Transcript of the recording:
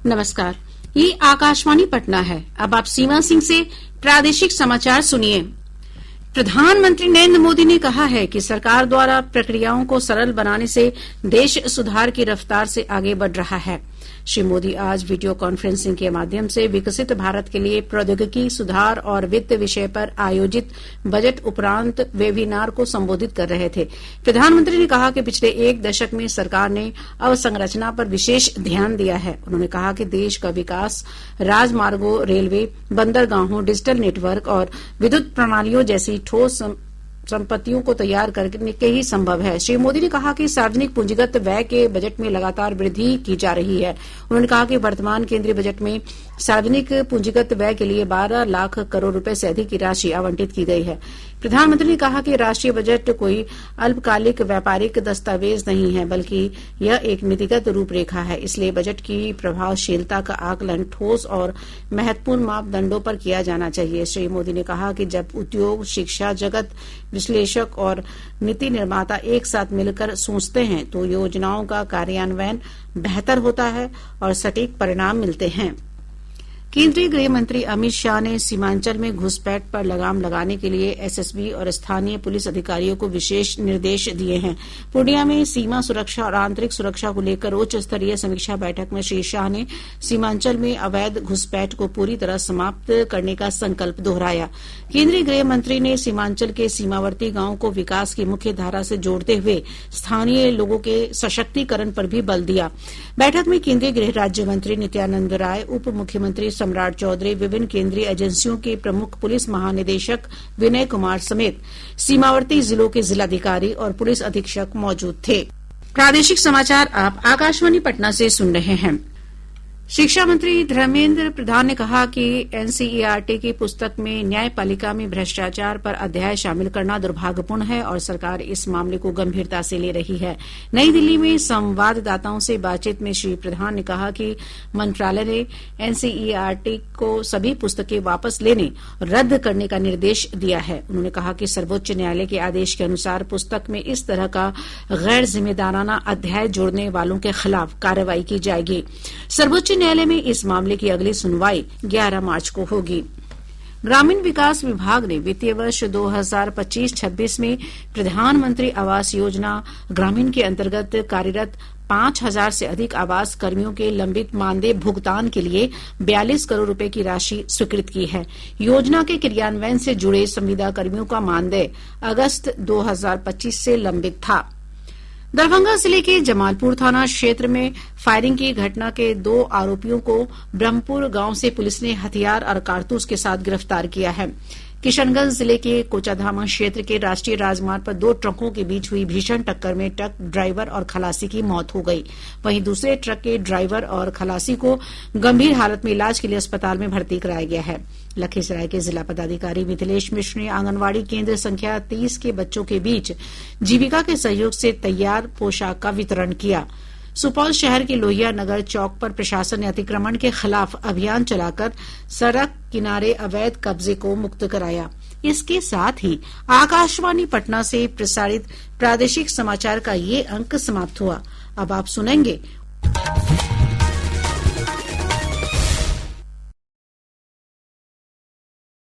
नमस्कार, ये आकाशवाणी पटना है। अब आप सीमा सिंह से प्रादेशिक समाचार सुनिए। प्रधानमंत्री नरेंद्र मोदी ने कहा है कि सरकार द्वारा प्रक्रियाओं को सरल बनाने से देश सुधार की रफ्तार से आगे बढ़ रहा है। श्री मोदी आज वीडियो कॉन्फ्रेंसिंग के माध्यम से विकसित भारत के लिए प्रौद्योगिकी सुधार और वित्त विषय पर आयोजित बजट उपरांत वेबिनार को संबोधित कर रहे थे। प्रधानमंत्री ने कहा कि पिछले एक दशक में सरकार ने अवसंरचना पर विशेष ध्यान दिया है। उन्होंने कहा कि देश का विकास राजमार्गों, रेलवे, बंदरगाहों, डिजिटल नेटवर्क और विद्युत प्रणालियों जैसी ठोस संपत्तियों को तैयार करने के ही संभव है। श्री मोदी ने कहा कि सार्वजनिक पूंजीगत व्यय के बजट में लगातार वृद्धि की जा रही है। उन्होंने कहा कि वर्तमान केंद्रीय बजट में सार्वजनिक पूंजीगत व्यय के लिए 12 लाख करोड़ रुपए से अधिक की राशि आवंटित की गई है। प्रधानमंत्री ने कहा कि राष्ट्रीय बजट कोई अल्पकालिक व्यापारिक दस्तावेज नहीं है, बल्कि यह एक नीतिगत रूपरेखा है। इसलिए बजट की प्रभावशीलता का आकलन ठोस और महत्वपूर्ण मापदंडों पर किया जाना चाहिए। श्री मोदी ने कहा कि जब उद्योग, शिक्षा जगत, विश्लेषक और नीति निर्माता एक साथ मिलकर सोचते हैं तो योजनाओं का कार्यान्वयन बेहतर होता है और सटीक परिणाम मिलते हैं। केंद्रीय गृह मंत्री अमित शाह ने सीमांचल में घुसपैठ पर लगाम लगाने के लिए एसएसबी और स्थानीय पुलिस अधिकारियों को विशेष निर्देश दिए हैं। पूर्णिया में सीमा सुरक्षा और आंतरिक सुरक्षा को लेकर उच्च स्तरीय समीक्षा बैठक में श्री शाह ने सीमांचल में अवैध घुसपैठ को पूरी तरह समाप्त करने का संकल्प दोहराया। केंद्रीय गृह मंत्री ने सीमांचल के सीमावर्ती गांवों को विकास की मुख्य धारा से जोड़ते हुए स्थानीय लोगों के सशक्तिकरण पर भी बल दिया। बैठक में केंद्रीय गृह राज्य मंत्री नित्यानंद राय, उप मुख्यमंत्री सम्राट चौधरी, विभिन्न केंद्रीय एजेंसियों के प्रमुख पुलिस महानिदेशक विनय कुमार समेत सीमावर्ती जिलों के जिलाधिकारी और पुलिस अधीक्षक मौजूद थे। प्रादेशिक समाचार आप आकाशवाणी पटना से सुन रहे हैं। शिक्षा मंत्री धर्मेंद्र प्रधान ने कहा कि एनसीईआरटी की पुस्तक में न्यायपालिका में भ्रष्टाचार पर अध्याय शामिल करना दुर्भाग्यपूर्ण है और सरकार इस मामले को गंभीरता से ले रही है। नई दिल्ली में संवाददाताओं से बातचीत में श्री प्रधान ने कहा कि मंत्रालय ने एनसीईआरटी को सभी पुस्तकें वापस लेने और रद्द करने का निर्देश दिया है। उन्होंने कहा कि सर्वोच्च न्यायालय के आदेश के अनुसार पुस्तक में इस तरह का गैर जिम्मेदाराना अध्याय जोड़ने वालों के खिलाफ कार्रवाई की जाएगी। सर्वोच्च न्यायालय में इस मामले की अगली सुनवाई 11 मार्च को होगी। ग्रामीण विकास विभाग ने वित्तीय वर्ष 2025-26 में प्रधानमंत्री आवास योजना ग्रामीण के अंतर्गत कार्यरत 5,000 से अधिक आवास कर्मियों के लंबित मानदेय भुगतान के लिए 42 करोड़ रुपए की राशि स्वीकृत की है। योजना के क्रियान्वयन से जुड़े संविदा कर्मियों का मानदेय अगस्त 2025 से लंबित था। दरभंगा जिले के जमालपुर थाना क्षेत्र में फायरिंग की घटना के 2 आरोपियों को ब्रह्मपुर गांव से पुलिस ने हथियार और कारतूस के साथ गिरफ्तार किया है। किशनगंज जिले के कोचाधामा क्षेत्र के राष्ट्रीय राजमार्ग पर 2 ट्रकों के बीच हुई भीषण टक्कर में ट्रक ड्राइवर और खलासी की मौत हो गई। वहीं दूसरे ट्रक के ड्राइवर और खलासी को गंभीर हालत में इलाज के लिए अस्पताल में भर्ती कराया गया है। लखीसराय के जिला पदाधिकारी मिथिलेश मिश्र ने आंगनवाड़ी केंद्र संख्या 30 के बच्चों के बीच जीविका के सहयोग से तैयार पोशाक का वितरण किया। सुपौल शहर के लोहिया नगर चौक पर प्रशासन ने अतिक्रमण के खिलाफ अभियान चलाकर सड़क किनारे अवैध कब्जे को मुक्त कराया। इसके साथ ही आकाशवाणी पटना से प्रसारित प्रादेशिक समाचार का ये अंक समाप्त हुआ। अब आप सुनेंगे